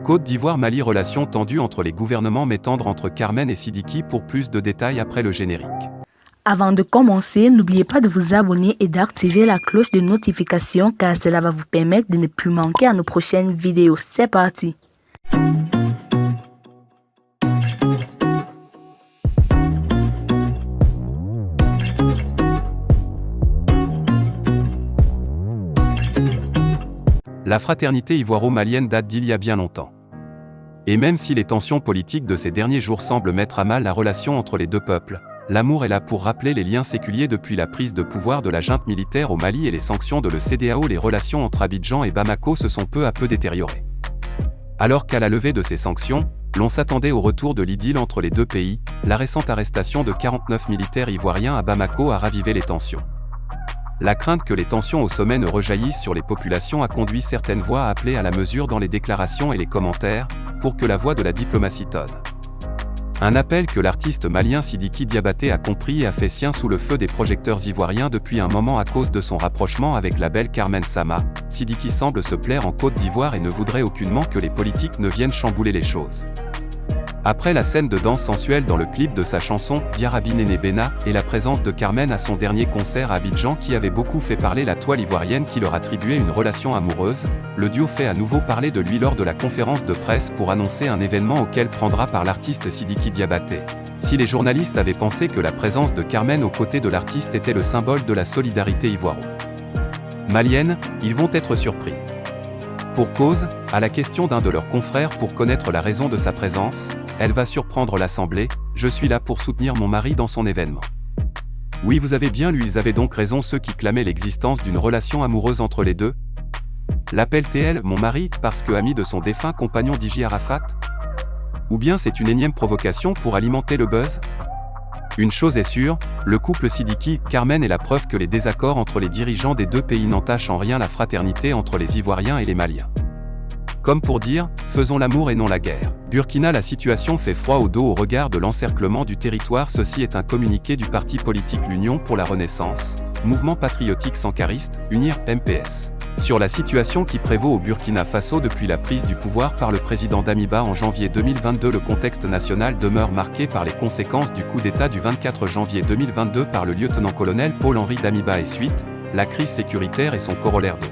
Côte d'Ivoire-Mali, relations tendues entre les gouvernements m'étendre entre Carmen et Sidiki. Pour plus de détails après le générique. Avant de commencer, n'oubliez pas de vous abonner et d'activer la cloche de notification car cela va vous permettre de ne plus manquer à nos prochaines vidéos. C'est parti! La fraternité ivoiro-malienne date d'il y a bien longtemps. Et même si les tensions politiques de ces derniers jours semblent mettre à mal la relation entre les deux peuples, l'amour est là pour rappeler les liens séculiers. Depuis la prise de pouvoir de la junte militaire au Mali et les sanctions de l'ECEDEAO, les relations entre Abidjan et Bamako se sont peu à peu détériorées. Alors qu'à la levée de ces sanctions, l'on s'attendait au retour de l'idylle entre les deux pays, la récente arrestation de 49 militaires ivoiriens à Bamako a ravivé les tensions. La crainte que les tensions au sommet ne rejaillissent sur les populations a conduit certaines voix à appeler à la mesure dans les déclarations et les commentaires, pour que la voix de la diplomatie tonne. Un appel que l'artiste malien Sidiki Diabaté a compris et a fait sien sous le feu des projecteurs ivoiriens depuis un moment à cause de son rapprochement avec la belle Carmen Sama. Sidiki semble se plaire en Côte d'Ivoire et ne voudrait aucunement que les politiques ne viennent chambouler les choses. Après la scène de danse sensuelle dans le clip de sa chanson « Diarabi Néné Bena » et la présence de Carmen à son dernier concert à Abidjan qui avait beaucoup fait parler la toile ivoirienne qui leur attribuait une relation amoureuse, le duo fait à nouveau parler de lui lors de la conférence de presse pour annoncer un événement auquel prendra part l'artiste Sidiki Diabaté. Si les journalistes avaient pensé que la présence de Carmen aux côtés de l'artiste était le symbole de la solidarité ivoiro-malienne, ils vont être surpris. Pour cause, à la question d'un de leurs confrères pour connaître la raison de sa présence, elle va surprendre l'Assemblée, « Je suis là pour soutenir mon mari dans son événement. » Oui, vous avez bien lu, ils avaient donc raison ceux qui clamaient l'existence d'une relation amoureuse entre les deux. L'appelle-t-elle « mon mari » parce que ami de son défunt compagnon Dj Arafat? Ou bien c'est une énième provocation pour alimenter le buzz? Une chose est sûre, le couple Sidiki-Carmen est la preuve que les désaccords entre les dirigeants des deux pays n'entachent en rien la fraternité entre les Ivoiriens et les Maliens. Comme pour dire, faisons l'amour et non la guerre. Burkina, la situation fait froid au dos au regard de l'encerclement du territoire. Ceci est un communiqué du parti politique l'Union pour la Renaissance, mouvement patriotique sankariste, UNIR, MPS. Sur la situation qui prévaut au Burkina Faso depuis la prise du pouvoir par le président Damiba en janvier 2022, le contexte national demeure marqué par les conséquences du coup d'État du 24 janvier 2022 par le lieutenant-colonel Paul-Henri Damiba et suite, la crise sécuritaire et son corollaire de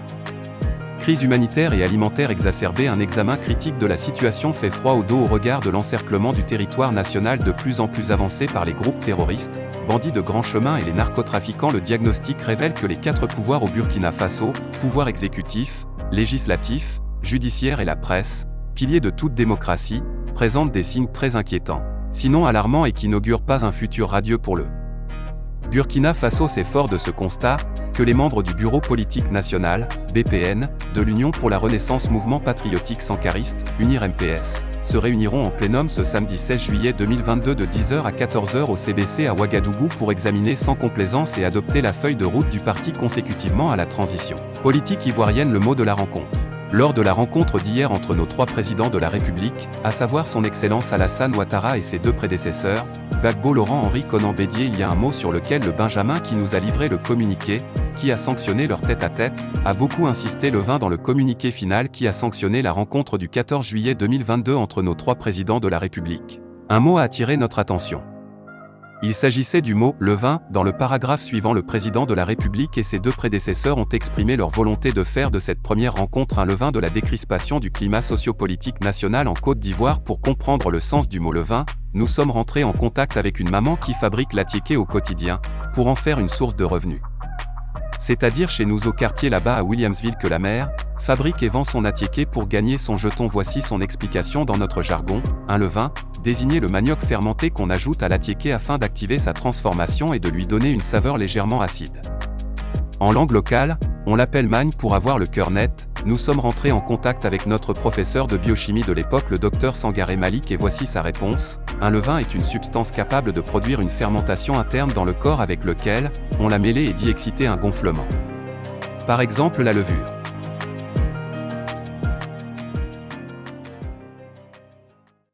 crise humanitaire et alimentaire exacerbée. Un examen critique de la situation fait froid au dos au regard de l'encerclement du territoire national de plus en plus avancé par les groupes terroristes, bandits de grand chemin et les narcotrafiquants. Le diagnostic révèle que les quatre pouvoirs au Burkina Faso, pouvoir exécutif, législatif, judiciaire et la presse, piliers de toute démocratie, présentent des signes très inquiétants, sinon alarmants et qui n'augurent pas un futur radieux pour le Burkina Faso. C'est fort de ce constat que les membres du Bureau politique national, BPN, de l'Union pour la Renaissance mouvement patriotique sankariste, UNIR MPS, se réuniront en plénum ce samedi 16 juillet 2022 de 10h à 14h au CBC à Ouagadougou pour examiner sans complaisance et adopter la feuille de route du parti consécutivement à la transition politique ivoirienne. Le mot de la rencontre. Lors de la rencontre d'hier entre nos trois présidents de la République, à savoir son Excellence Alassane Ouattara et ses deux prédécesseurs, Gbagbo Laurent-Henri Konan Bédié, il y a un mot sur lequel le Benjamin qui nous a livré le communiqué, qui a sanctionné leur tête-à-tête, a beaucoup insisté. Le 20 dans le communiqué final qui a sanctionné la rencontre du 14 juillet 2022 entre nos trois présidents de la République. Un mot a attiré notre attention. Il s'agissait du mot « levain ». Dans le paragraphe suivant, le président de la République et ses deux prédécesseurs ont exprimé leur volonté de faire de cette première rencontre un levain de la décrispation du climat sociopolitique national en Côte d'Ivoire. Pour comprendre le sens du mot « levain », nous sommes rentrés en contact avec une maman qui fabrique l'attiéké au quotidien, pour en faire une source de revenus. C'est-à-dire chez nous au quartier là-bas à Williamsville que la mère fabrique et vend son attiéké pour gagner son jeton. Voici son explication dans notre jargon. Un levain désignait le manioc fermenté qu'on ajoute à l'attiéké afin d'activer sa transformation et de lui donner une saveur légèrement acide. En langue locale, on l'appelle magne pour avoir le cœur net. Nous sommes rentrés en contact avec notre professeur de biochimie de l'époque, le docteur Sangaré Malik, et voici sa réponse. Un levain est une substance capable de produire une fermentation interne dans le corps avec lequel on l'a mêlé et d'y exciter un gonflement. Par exemple la levure.